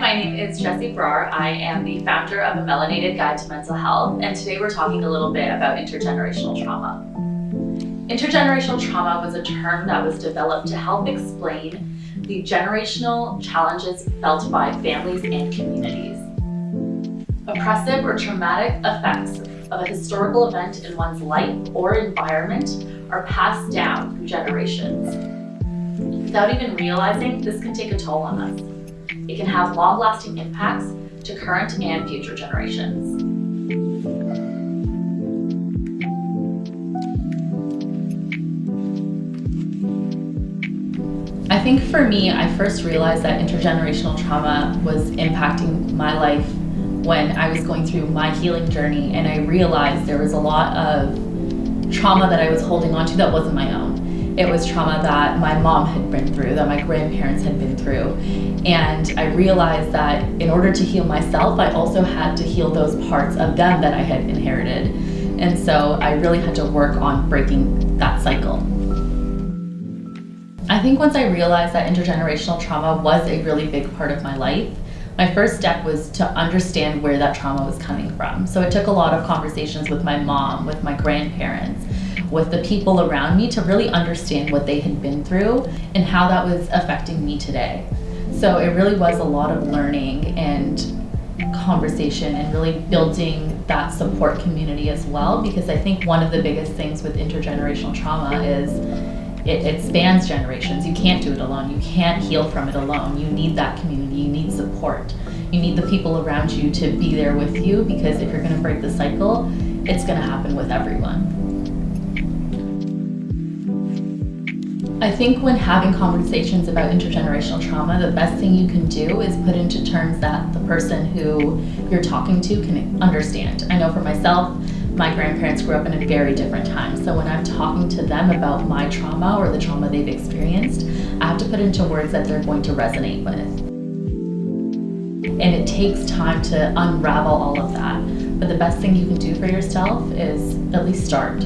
my name is Jessie Brar. I am the founder of A Melanated Guide to Mental Health, and today we're talking a little bit about intergenerational trauma. Intergenerational trauma was a term that was developed to help explain the generational challenges felt by families and communities. Oppressive or traumatic effects of a historical event in one's life or environment are passed down through generations. Without even realizing, this can take a toll on us. It can have long-lasting impacts to current and future generations. I think for me, I first realized that intergenerational trauma was impacting my life when I was going through my healing journey, and I realized there was a lot of trauma that I was holding on to that wasn't my own. It was trauma that my mom had been through, that my grandparents had been through. And I realized that in order to heal myself, I also had to heal those parts of them that I had inherited. And so I really had to work on breaking that cycle. I think once I realized that intergenerational trauma was a really big part of my life, my first step was to understand where that trauma was coming from. So it took a lot of conversations with my mom, with my grandparents, with the people around me to really understand what they had been through and how that was affecting me today. So it really was a lot of learning and conversation and really building that support community as well, because I think one of the biggest things with intergenerational trauma is it spans generations. You can't do it alone. You can't heal from it alone. You need that community. You need support. You need the people around you to be there with you, because if you're going to break the cycle, it's going to happen with everyone. I think when having conversations about intergenerational trauma, the best thing you can do is put into terms that the person who you're talking to can understand. I know for myself, my grandparents grew up in a very different time. So when I'm talking to them about my trauma or the trauma they've experienced, I have to put into words that they're going to resonate with. And it takes time to unravel all of that. But the best thing you can do for yourself is at least start.